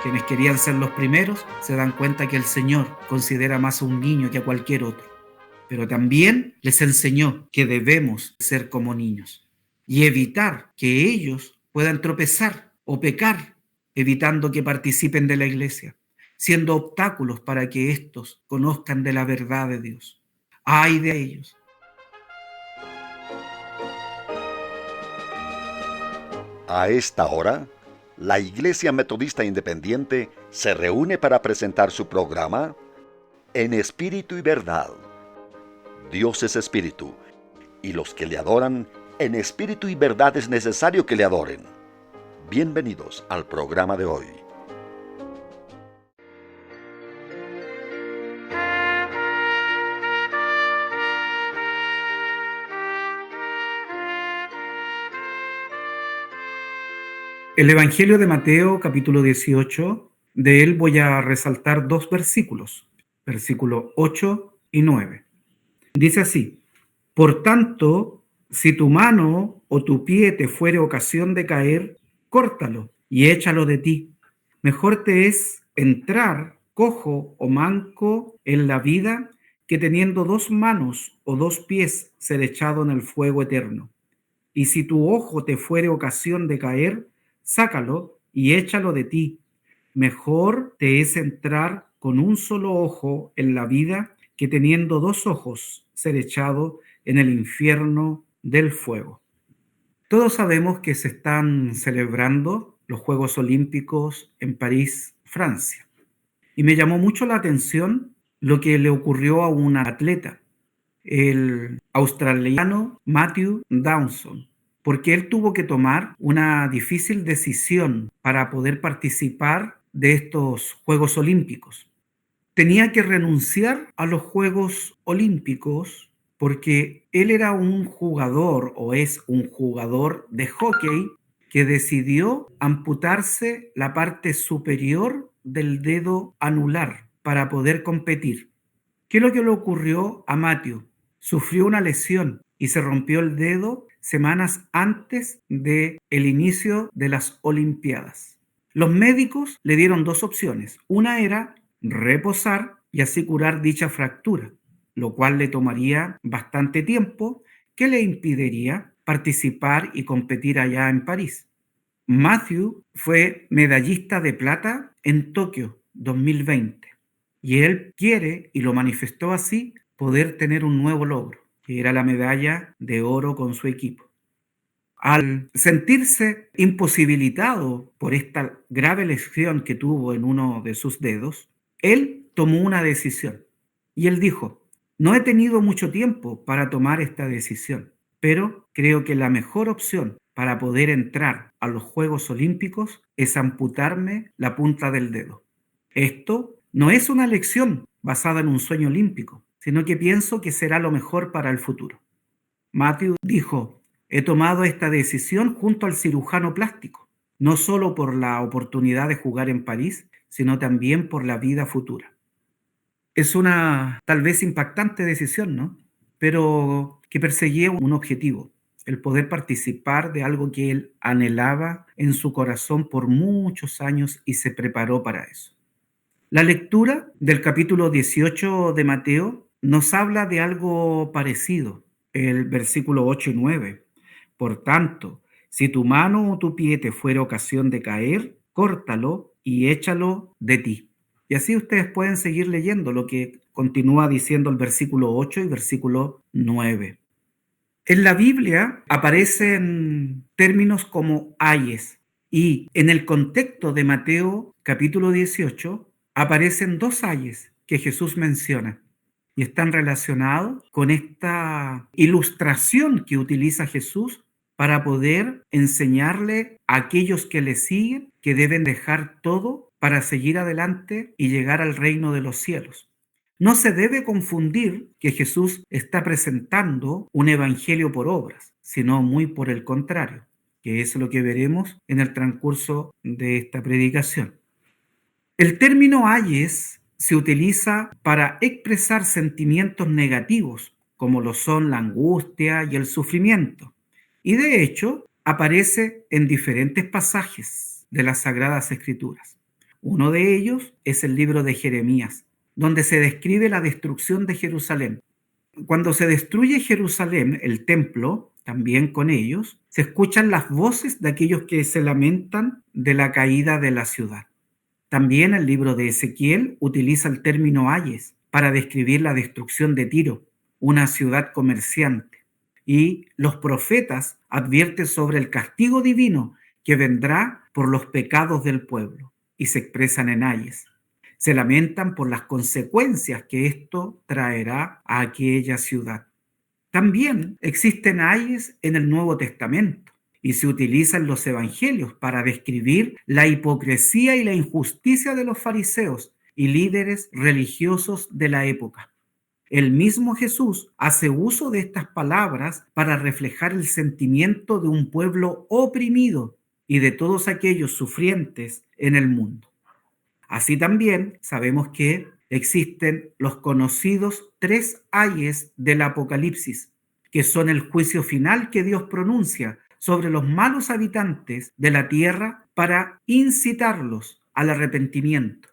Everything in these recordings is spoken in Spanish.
Quienes querían ser los primeros se dan cuenta que el Señor considera más a un niño que a cualquier otro. Pero también les enseñó que debemos ser como niños y evitar que ellos puedan tropezar o pecar, evitando que participen de la iglesia, siendo obstáculos para que éstos conozcan de la verdad de Dios. ¡Ay de ellos! A esta hora, la Iglesia Metodista Independiente se reúne para presentar su programa En Espíritu y Verdad. Dios es Espíritu, y los que le adoran en espíritu y verdad es necesario que le adoren. Bienvenidos al programa de hoy. El Evangelio de Mateo, capítulo 18, de él voy a resaltar dos versículos, versículos 8 y 9. Dice así: Por tanto, si tu mano o tu pie te fuere ocasión de caer, córtalo y échalo de ti. Mejor te es entrar cojo o manco en la vida que teniendo dos manos o dos pies ser echado en el fuego eterno. Y si tu ojo te fuere ocasión de caer, sácalo y échalo de ti. Mejor te es entrar con un solo ojo en la vida que teniendo dos ojos ser echado en el infierno del fuego. Todos sabemos que se están celebrando los Juegos Olímpicos en París, Francia. Y me llamó mucho la atención lo que le ocurrió a un atleta, el australiano Matthew Dawson, porque él tuvo que tomar una difícil decisión para poder participar de estos Juegos Olímpicos. Tenía que renunciar a los Juegos Olímpicos porque él era un jugador o es un jugador de hockey que decidió amputarse la parte superior del dedo anular para poder competir. ¿Qué es lo que le ocurrió a Matthew? Sufrió una lesión y se rompió el dedo semanas antes del inicio de las Olimpiadas. Los médicos le dieron dos opciones. Una era reposar y así curar dicha fractura, lo cual le tomaría bastante tiempo, que le impediría participar y competir allá en París. Matthew fue medallista de plata en Tokio 2020 y él quiere, y lo manifestó así, poder tener un nuevo logro, que era la medalla de oro con su equipo. Al sentirse imposibilitado por esta grave lesión que tuvo en uno de sus dedos, él tomó una decisión. Y él dijo: no he tenido mucho tiempo para tomar esta decisión, pero creo que la mejor opción para poder entrar a los Juegos Olímpicos es amputarme la punta del dedo. Esto no es una elección basada en un sueño olímpico, sino que pienso que será lo mejor para el futuro. Matthew dijo: he tomado esta decisión junto al cirujano plástico, no solo por la oportunidad de jugar en París, sino también por la vida futura. Es una tal vez impactante decisión, ¿no? Pero que perseguía un objetivo, el poder participar de algo que él anhelaba en su corazón por muchos años y se preparó para eso. La lectura del capítulo 18 de Mateo nos habla de algo parecido, el versículo 8 y 9. Por tanto, si tu mano o tu pie te fuera ocasión de caer, córtalo y échalo de ti. Y así ustedes pueden seguir leyendo lo que continúa diciendo el versículo 8 y versículo 9. En la Biblia aparecen términos como ayes y en el contexto de Mateo capítulo 18 aparecen dos ayes que Jesús menciona y están relacionados con esta ilustración que utiliza Jesús para poder enseñarle a aquellos que le siguen que deben dejar todo para seguir adelante y llegar al reino de los cielos. No se debe confundir que Jesús está presentando un evangelio por obras, sino muy por el contrario, que es lo que veremos en el transcurso de esta predicación. El término ayes se utiliza para expresar sentimientos negativos, como lo son la angustia y el sufrimiento. Y de hecho, aparece en diferentes pasajes de las Sagradas Escrituras. Uno de ellos es el libro de Jeremías, donde se describe la destrucción de Jerusalén. Cuando se destruye Jerusalén, el templo, también con ellos, se escuchan las voces de aquellos que se lamentan de la caída de la ciudad. También el libro de Ezequiel utiliza el término Ayes para describir la destrucción de Tiro, una ciudad comerciante. Y los profetas advierten sobre el castigo divino que vendrá por los pecados del pueblo y se expresan en Ayes. Se lamentan por las consecuencias que esto traerá a aquella ciudad. También existen ayes en el Nuevo Testamento y se utilizan los evangelios para describir la hipocresía y la injusticia de los fariseos y líderes religiosos de la época. El mismo Jesús hace uso de estas palabras para reflejar el sentimiento de un pueblo oprimido y de todos aquellos sufrientes en el mundo. Así también sabemos que existen los conocidos 3 ayes del Apocalipsis, que son el juicio final que Dios pronuncia sobre los malos habitantes de la tierra para incitarlos al arrepentimiento.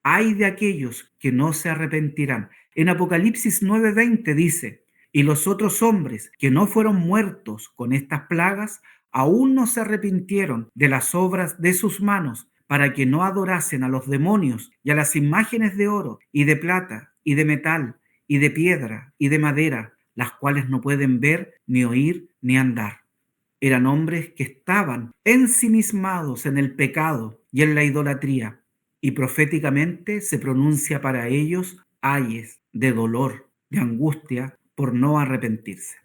Ay de aquellos que no se arrepentirán. En Apocalipsis 9:20 dice: y los otros hombres que no fueron muertos con estas plagas aún no se arrepintieron de las obras de sus manos, para que no adorasen a los demonios y a las imágenes de oro y de plata y de metal y de piedra y de madera, las cuales no pueden ver, ni oír, ni andar. Eran hombres que estaban ensimismados en el pecado y en la idolatría, y proféticamente se pronuncia para ellos ayes de dolor, de angustia, por no arrepentirse.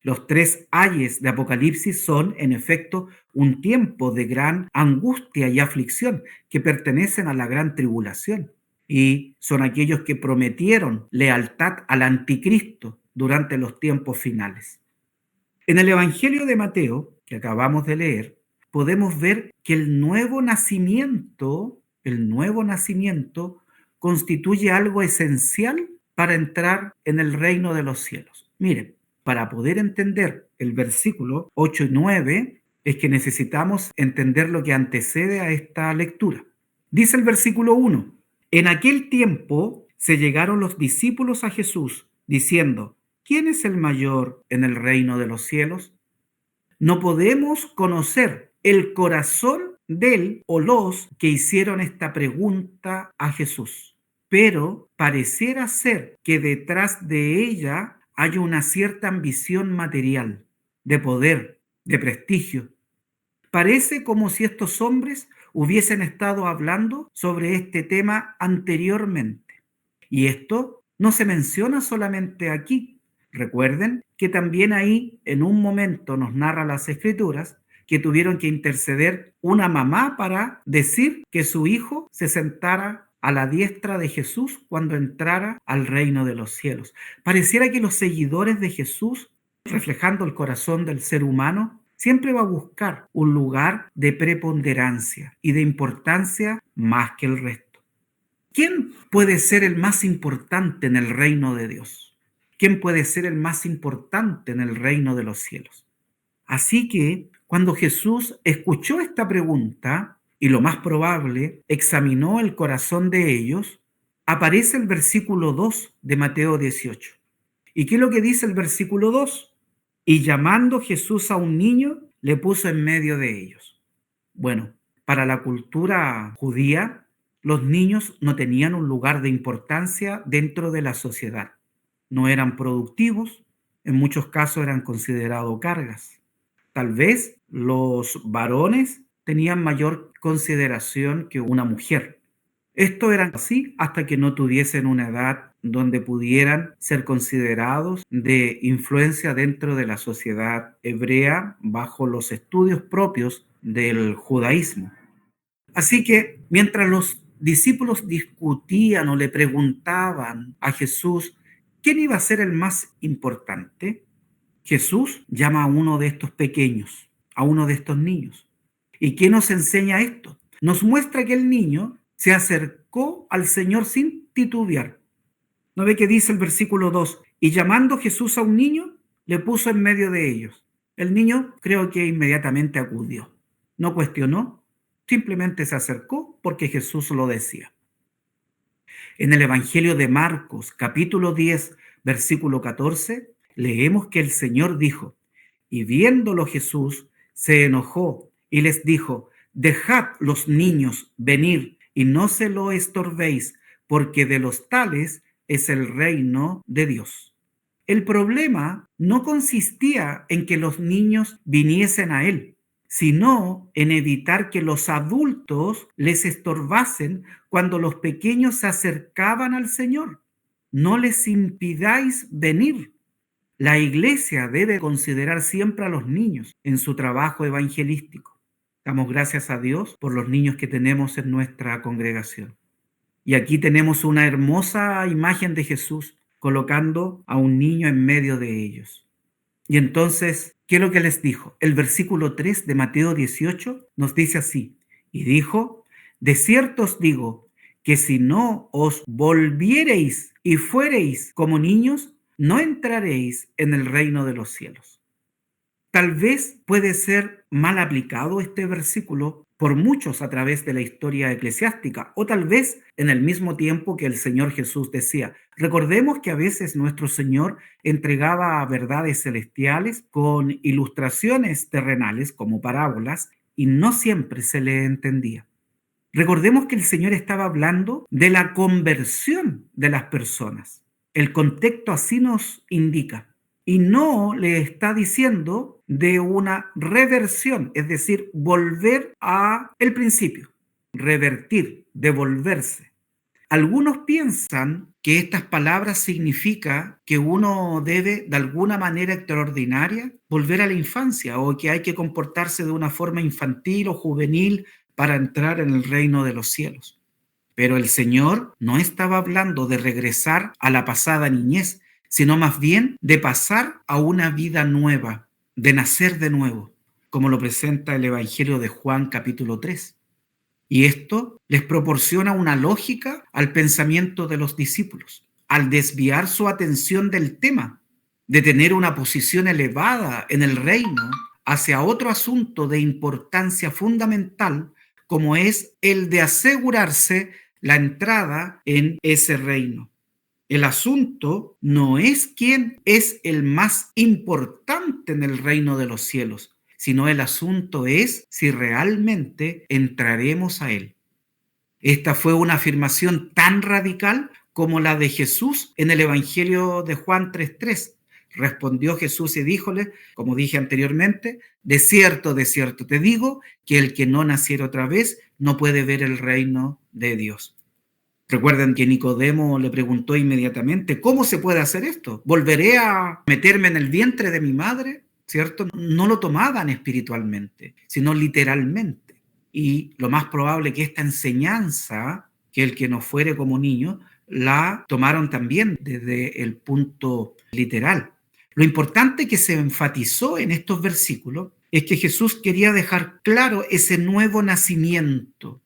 Los 3 ayes de Apocalipsis son, en efecto, un tiempo de gran angustia y aflicción que pertenecen a la gran tribulación y son aquellos que prometieron lealtad al anticristo durante los tiempos finales. En el Evangelio de Mateo, que acabamos de leer, podemos ver que el nuevo nacimiento constituye algo esencial para entrar en el reino de los cielos. Miren, para poder entender el versículo 8 y 9, es que necesitamos entender lo que antecede a esta lectura. Dice el versículo 1: en aquel tiempo se llegaron los discípulos a Jesús, diciendo: ¿quién es el mayor en el reino de los cielos? No podemos conocer el corazón del o los que hicieron esta pregunta a Jesús, pero pareciera ser que detrás de ella hay una cierta ambición material, de poder, de prestigio. Parece como si estos hombres hubiesen estado hablando sobre este tema anteriormente. Y esto no se menciona solamente aquí. Recuerden que también ahí, en un momento, nos narra las Escrituras que tuvieron que interceder una mamá para decir que su hijo se sentara a la diestra de Jesús cuando entrara al reino de los cielos. Pareciera que los seguidores de Jesús, reflejando el corazón del ser humano, siempre va a buscar un lugar de preponderancia y de importancia más que el resto. ¿Quién puede ser el más importante en el reino de Dios? ¿Quién puede ser el más importante en el reino de los cielos? Así que cuando Jesús escuchó esta pregunta, y lo más probable, examinó el corazón de ellos, aparece el versículo 2 de Mateo 18. ¿Y qué es lo que dice el versículo 2? Y llamando Jesús a un niño, le puso en medio de ellos. Bueno, para la cultura judía, los niños no tenían un lugar de importancia dentro de la sociedad. No eran productivos, en muchos casos eran considerados cargas. Tal vez los varones tenían mayor consideración que una mujer. Esto era así hasta que no tuviesen una edad donde pudieran ser considerados de influencia dentro de la sociedad hebrea bajo los estudios propios del judaísmo. Así que mientras los discípulos discutían o le preguntaban a Jesús quién iba a ser el más importante, Jesús llama a uno de estos pequeños, a uno de estos niños. ¿Y qué nos enseña esto? Nos muestra que el niño se acercó al Señor sin titubear. ¿No ve que dice el versículo 2? Y llamando Jesús a un niño, le puso en medio de ellos. El niño creo que inmediatamente acudió. No cuestionó, simplemente se acercó porque Jesús lo decía. En el Evangelio de Marcos, capítulo 10, versículo 14, leemos que el Señor dijo: y viéndolo Jesús, se enojó y les dijo: dejad los niños venir y no se lo estorbéis, porque de los tales es el reino de Dios. El problema no consistía en que los niños viniesen a él, sino en evitar que los adultos les estorbasen cuando los pequeños se acercaban al Señor. No les impidáis venir. La iglesia debe considerar siempre a los niños en su trabajo evangelístico. Damos gracias a Dios por los niños que tenemos en nuestra congregación. Y aquí tenemos una hermosa imagen de Jesús colocando a un niño en medio de ellos. Y entonces, ¿qué es lo que les dijo? El versículo 3 de Mateo 18 nos dice así: y dijo: de cierto os digo que si no os volviereis y fuereis como niños, no entraréis en el reino de los cielos. Tal vez puede ser mal aplicado este versículo por muchos a través de la historia eclesiástica, o tal vez en el mismo tiempo que el Señor Jesús decía. Recordemos que a veces nuestro Señor entregaba verdades celestiales con ilustraciones terrenales como parábolas, y no siempre se le entendía. Recordemos que el Señor estaba hablando de la conversión de las personas. El contexto así nos indica. Y no le está diciendo de una reversión, es decir, volver a el principio, revertir, devolverse. Algunos piensan que estas palabras significan que uno debe, de alguna manera extraordinaria, volver a la infancia, o que hay que comportarse de una forma infantil o juvenil para entrar en el reino de los cielos. Pero el Señor no estaba hablando de regresar a la pasada niñez, sino más bien de pasar a una vida nueva, de nacer de nuevo, como lo presenta el Evangelio de Juan capítulo 3. Y esto les proporciona una lógica al pensamiento de los discípulos, al desviar su atención del tema, de tener una posición elevada en el reino hacia otro asunto de importancia fundamental, como es el de asegurarse la entrada en ese reino. El asunto no es quién es el más importante en el reino de los cielos, sino el asunto es si realmente entraremos a él. Esta fue una afirmación tan radical como la de Jesús en el Evangelio de Juan 3:3. Respondió Jesús y díjole, como dije anteriormente: de cierto te digo, que el que no naciera otra vez no puede ver el reino de Dios. Recuerden que Nicodemo le preguntó inmediatamente: ¿cómo se puede hacer esto? ¿Volveré a meterme en el vientre de mi madre? ¿Cierto? No lo tomaban espiritualmente, sino literalmente. Y lo más probable que esta enseñanza, que el que no fuere como niño, la tomaron también desde el punto literal. Lo importante que se enfatizó en estos versículos es que Jesús quería dejar claro ese nuevo nacimiento.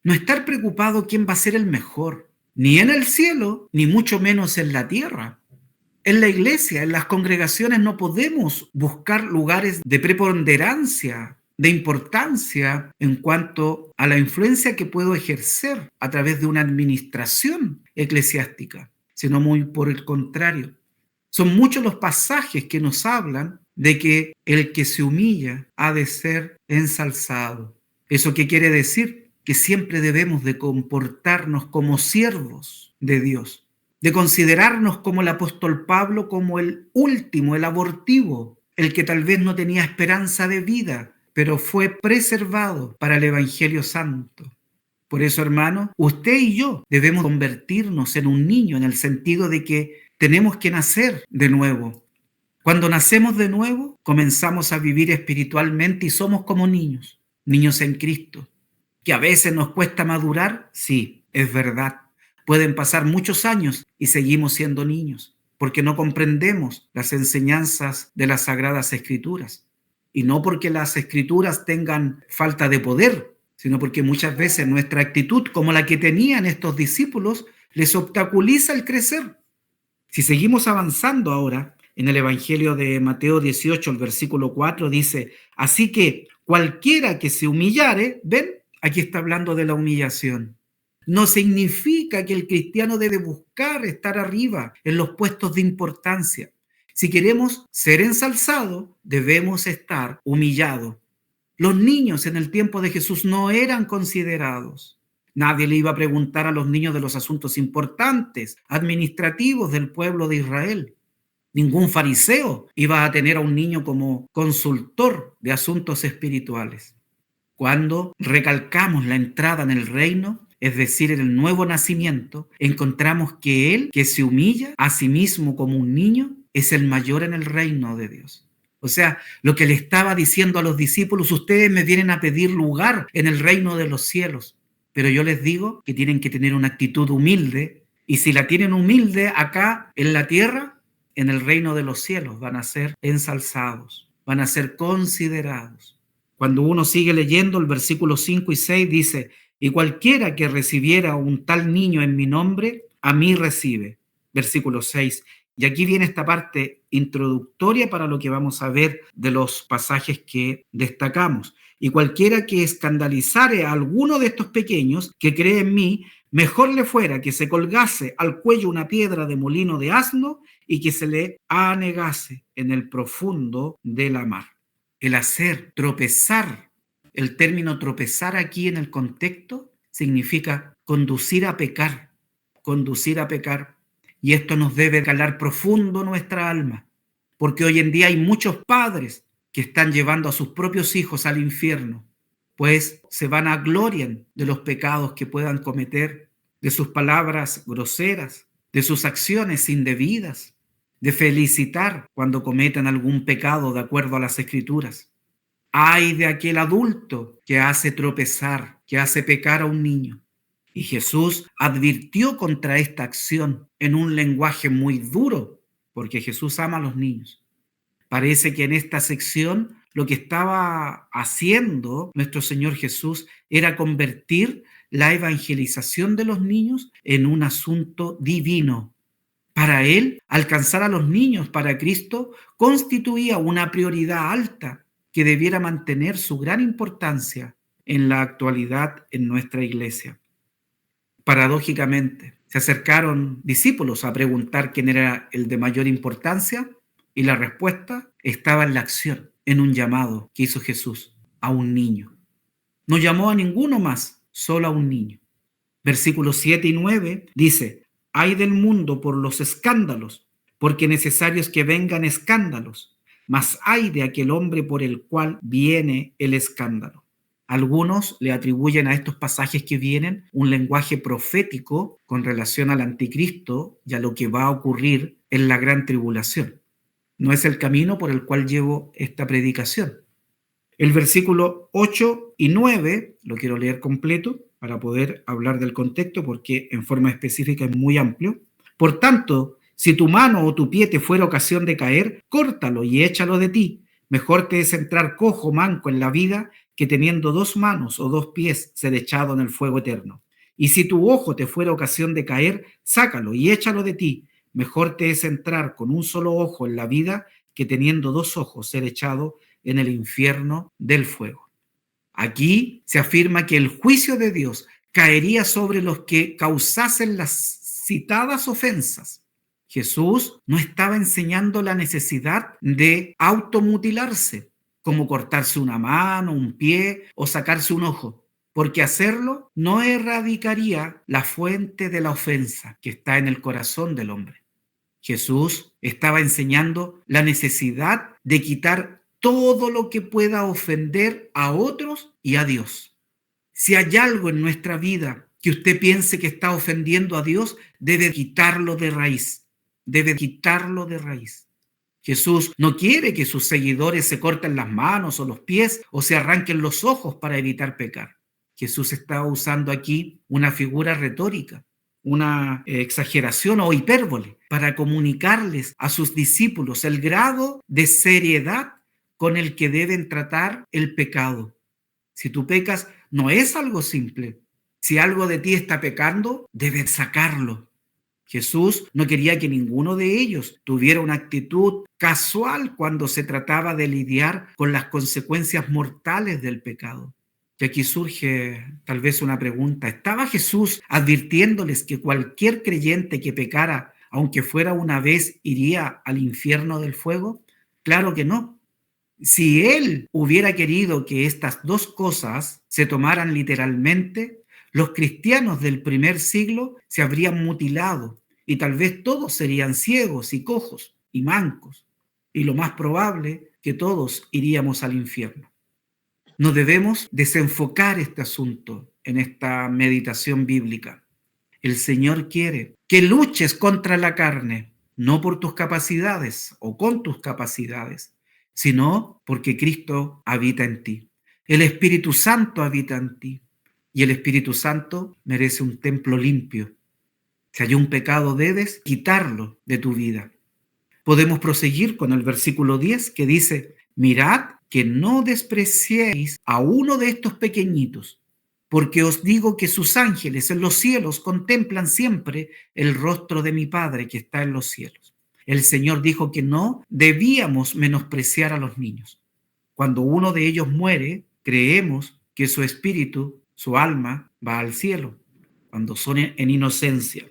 No estar preocupado quién va a ser el mejor, ni en el cielo, ni mucho menos en la tierra. En la iglesia, en las congregaciones, no podemos buscar lugares de preponderancia, de importancia en cuanto a la influencia que puedo ejercer a través de una administración eclesiástica, sino muy por el contrario. Son muchos los pasajes que nos hablan de que el que se humilla ha de ser ensalzado. ¿Eso qué quiere decir? Que siempre debemos de comportarnos como siervos de Dios, de considerarnos como el apóstol Pablo, como el último, el abortivo, el que tal vez no tenía esperanza de vida, pero fue preservado para el Evangelio Santo. Por eso, hermanos, usted y yo debemos convertirnos en un niño, en el sentido de que tenemos que nacer de nuevo. Cuando nacemos de nuevo, comenzamos a vivir espiritualmente y somos como niños, niños en Cristo. ¿Que a veces nos cuesta madurar? Sí, es verdad. Pueden pasar muchos años y seguimos siendo niños, porque no comprendemos las enseñanzas de las Sagradas Escrituras. Y no porque las Escrituras tengan falta de poder, sino porque muchas veces nuestra actitud, como la que tenían estos discípulos, les obstaculiza el crecer. Si seguimos avanzando ahora, en el Evangelio de Mateo 18, el versículo 4, dice: así que cualquiera que se humillare, ven, Aquí está hablando de la humillación. No significa que el cristiano debe buscar estar arriba en los puestos de importancia. Si queremos ser ensalzados, debemos estar humillados. Los niños en el tiempo de Jesús no eran considerados. Nadie le iba a preguntar a los niños de los asuntos importantes, administrativos del pueblo de Israel. Ningún fariseo iba a tener a un niño como consultor de asuntos espirituales. Cuando recalcamos la entrada en el reino, es decir, en el nuevo nacimiento, encontramos que Él, que se humilla a sí mismo como un niño, es el mayor en el reino de Dios. O sea, lo que le estaba diciendo a los discípulos: ustedes me vienen a pedir lugar en el reino de los cielos, pero yo les digo que tienen que tener una actitud humilde, y si la tienen humilde acá en la tierra, en el reino de los cielos van a ser ensalzados, van a ser considerados. Cuando uno sigue leyendo, el versículo 5 y 6 dice: y cualquiera que recibiera un tal niño en mi nombre, a mí recibe. Versículo 6. Y aquí viene esta parte introductoria para lo que vamos a ver de los pasajes que destacamos. Y cualquiera que escandalizare a alguno de estos pequeños que cree en mí, mejor le fuera que se colgase al cuello una piedra de molino de asno y que se le anegase en el profundo de la mar. El hacer tropezar, el término tropezar aquí en el contexto significa conducir a pecar, conducir a pecar. Y esto nos debe calar profundo nuestra alma, porque hoy en día hay muchos padres que están llevando a sus propios hijos al infierno, pues se vanaglorian de los pecados que puedan cometer, de sus palabras groseras, de sus acciones indebidas, de felicitar cuando cometen algún pecado de acuerdo a las Escrituras. Ay de aquel adulto que hace tropezar, que hace pecar a un niño. Y Jesús advirtió contra esta acción en un lenguaje muy duro, porque Jesús ama a los niños. Parece que en esta sección lo que estaba haciendo nuestro Señor Jesús era convertir la evangelización de los niños en un asunto divino. Para Él, alcanzar a los niños para Cristo constituía una prioridad alta que debiera mantener su gran importancia en la actualidad en nuestra iglesia. Paradójicamente, se acercaron discípulos a preguntar quién era el de mayor importancia, y la respuesta estaba en la acción, en un llamado que hizo Jesús a un niño. No llamó a ninguno más, solo a un niño. Versículos 7 y 9 dice: ay del mundo por los escándalos, porque necesario es que vengan escándalos, mas ay de aquel hombre por el cual viene el escándalo. Algunos le atribuyen a estos pasajes que vienen un lenguaje profético con relación al anticristo y a lo que va a ocurrir en la gran tribulación. No es el camino por el cual llevo esta predicación. El versículo 8 y 9, lo quiero leer completo para poder hablar del contexto, porque en forma específica es muy amplio. Por tanto, si tu mano o tu pie te fuera ocasión de caer, córtalo y échalo de ti. Mejor te es entrar cojo o manco en la vida que teniendo 2 manos o 2 pies ser echado en el fuego eterno. Y si tu ojo te fuera ocasión de caer, sácalo y échalo de ti. Mejor te es entrar con un solo ojo en la vida que teniendo 2 ojos ser echado en el infierno del fuego. Aquí se afirma que el juicio de Dios caería sobre los que causasen las citadas ofensas. Jesús no estaba enseñando la necesidad de automutilarse, como cortarse una mano, un pie o sacarse un ojo, porque hacerlo no erradicaría la fuente de la ofensa que está en el corazón del hombre. Jesús estaba enseñando la necesidad de quitar todo lo que pueda ofender a otros y a Dios. Si hay algo en nuestra vida que usted piense que está ofendiendo a Dios, debe quitarlo de raíz. Debe quitarlo de raíz. Jesús no quiere que sus seguidores se corten las manos o los pies o se arranquen los ojos para evitar pecar. Jesús estaba usando aquí una figura retórica, una exageración o hipérbole para comunicarles a sus discípulos el grado de seriedad con el que deben tratar el pecado. Si tú pecas, no es algo simple. Si algo de ti está pecando, debes sacarlo. Jesús no quería que ninguno de ellos tuviera una actitud casual cuando se trataba de lidiar con las consecuencias mortales del pecado. Y aquí surge tal vez una pregunta. ¿Estaba Jesús advirtiéndoles que cualquier creyente que pecara, aunque fuera una vez, iría al infierno del fuego? Claro que no. Si él hubiera querido que estas dos cosas se tomaran literalmente, los cristianos del primer siglo se habrían mutilado y tal vez todos serían ciegos y cojos y mancos. Y lo más probable que todos iríamos al infierno. No debemos desenfocar este asunto en esta meditación bíblica. El Señor quiere que luches contra la carne, no por tus capacidades o con tus capacidades, sino porque Cristo habita en ti. El Espíritu Santo habita en ti y el Espíritu Santo merece un templo limpio. Si hay un pecado, debes quitarlo de tu vida. Podemos proseguir con el versículo 10 que dice: mirad que no despreciéis a uno de estos pequeñitos, porque os digo que sus ángeles en los cielos contemplan siempre el rostro de mi Padre que está en los cielos. El Señor dijo que no debíamos menospreciar a los niños. Cuando uno de ellos muere, creemos que su espíritu, su alma, va al cielo, cuando son en inocencia.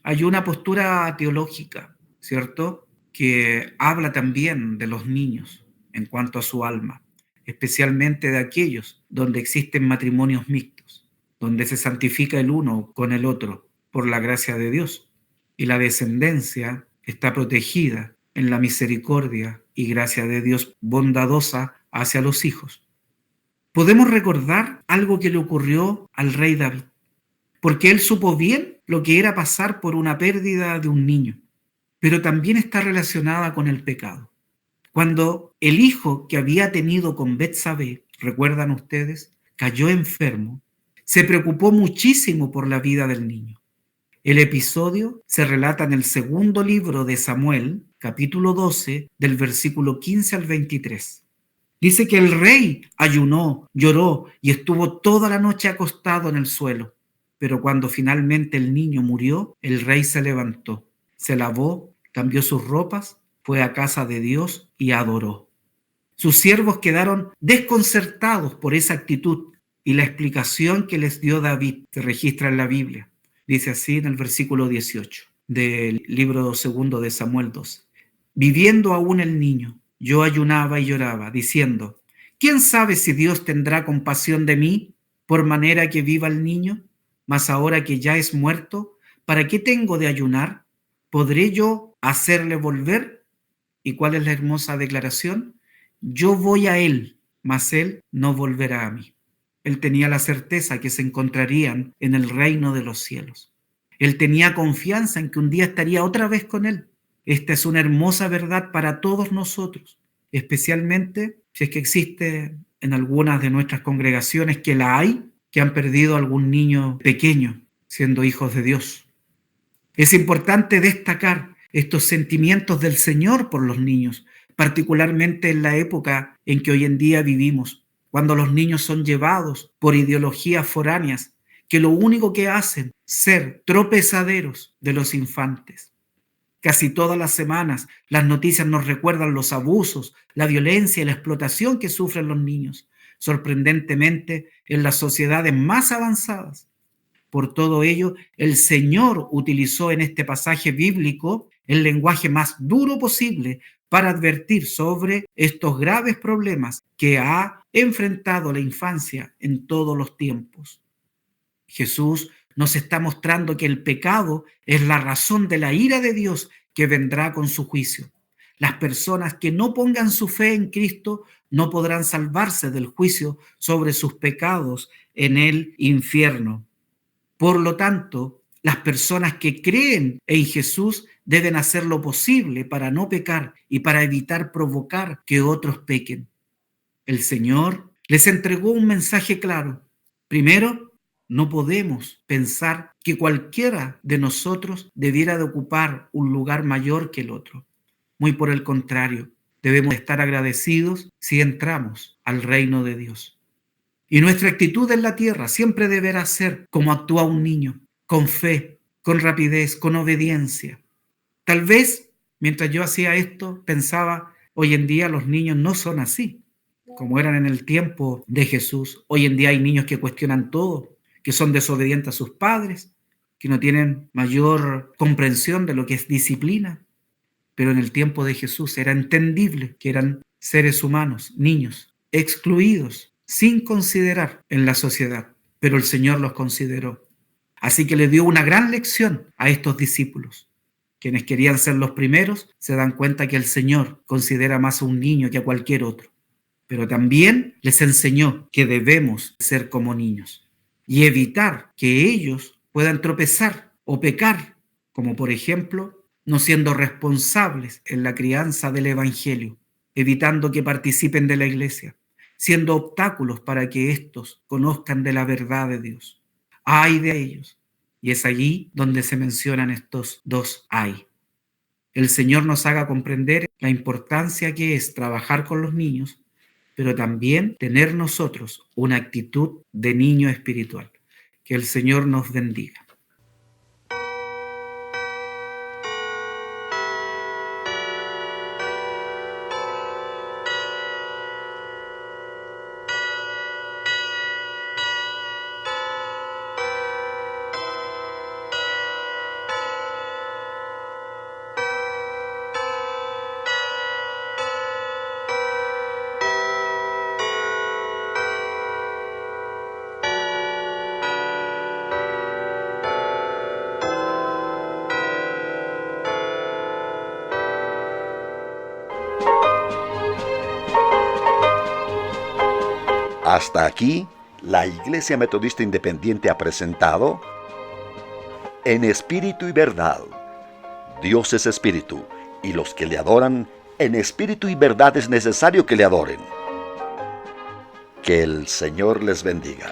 Hay una postura teológica, ¿cierto?, que habla también de los niños en cuanto a su alma, especialmente de aquellos donde existen matrimonios mixtos, donde se santifica el uno con el otro por la gracia de Dios y la descendencia está protegida en la misericordia y gracia de Dios bondadosa hacia los hijos. Podemos recordar algo que le ocurrió al rey David, porque él supo bien lo que era pasar por una pérdida de un niño, pero también está relacionada con el pecado. Cuando el hijo que había tenido con Betsabé, recuerdan ustedes, cayó enfermo, se preocupó muchísimo por la vida del niño. El episodio se relata en el segundo libro de Samuel, capítulo 12, del versículo 15 al 23. Dice que el rey ayunó, lloró y estuvo toda la noche acostado en el suelo. Pero cuando finalmente el niño murió, el rey se levantó, se lavó, cambió sus ropas, fue a casa de Dios y adoró. Sus siervos quedaron desconcertados por esa actitud y la explicación que les dio David se registra en la Biblia. Dice así en el versículo 18 del libro segundo de Samuel 2. Viviendo aún el niño, yo ayunaba y lloraba, diciendo: ¿quién sabe si Dios tendrá compasión de mí, por manera que viva el niño? Mas ahora que ya es muerto, ¿para qué tengo de ayunar? ¿Podré yo hacerle volver? ¿Y cuál es la hermosa declaración? Yo voy a él, mas él no volverá a mí. Él tenía la certeza que se encontrarían en el reino de los cielos. Él tenía confianza en que un día estaría otra vez con él. Esta es una hermosa verdad para todos nosotros, especialmente si es que existe en algunas de nuestras congregaciones, que la hay, que han perdido a algún niño pequeño siendo hijos de Dios. Es importante destacar estos sentimientos del Señor por los niños, particularmente en la época en que hoy en día vivimos, cuando los niños son llevados por ideologías foráneas que lo único que hacen es ser tropezaderos de los infantes. Casi todas las semanas las noticias nos recuerdan los abusos, la violencia y la explotación que sufren los niños, sorprendentemente en las sociedades más avanzadas. Por todo ello, el Señor utilizó en este pasaje bíblico el lenguaje más duro posible para advertir sobre estos graves problemas que ha enfrentado la infancia en todos los tiempos. Jesús nos está mostrando que el pecado es la razón de la ira de Dios que vendrá con su juicio. Las personas que no pongan su fe en Cristo no podrán salvarse del juicio sobre sus pecados en el infierno. Por lo tanto, las personas que creen en Jesús deben hacer lo posible para no pecar y para evitar provocar que otros pequen. El Señor les entregó un mensaje claro. Primero, no podemos pensar que cualquiera de nosotros debiera de ocupar un lugar mayor que el otro. Muy por el contrario, debemos estar agradecidos si entramos al reino de Dios. Y nuestra actitud en la tierra siempre deberá ser como actúa un niño, con fe, con rapidez, con obediencia. Tal vez, mientras yo hacía esto, pensaba, hoy en día los niños no son así. como eran en el tiempo de Jesús. Hoy en día hay niños que cuestionan todo, que son desobedientes a sus padres, que no tienen mayor comprensión de lo que es disciplina. Pero en el tiempo de Jesús era entendible que eran seres humanos, niños, excluidos, sin considerar en la sociedad. Pero el Señor los consideró. Así que le dio una gran lección a estos discípulos. Quienes querían ser los primeros se dan cuenta que el Señor considera más a un niño que a cualquier otro. Pero también les enseñó que debemos ser como niños y evitar que ellos puedan tropezar o pecar, como por ejemplo, no siendo responsables en la crianza del Evangelio, evitando que participen de la iglesia, siendo obstáculos para que éstos conozcan de la verdad de Dios. Ay de ellos. Y es allí donde se mencionan estos dos ay. El Señor nos haga comprender la importancia que es trabajar con los niños, pero también tener nosotros una actitud de niño espiritual. Que el Señor nos bendiga. Hasta aquí, la Iglesia Metodista Independiente ha presentado En Espíritu y Verdad. Dios es Espíritu, y los que le adoran, en espíritu y verdad es necesario que le adoren. Que el Señor les bendiga.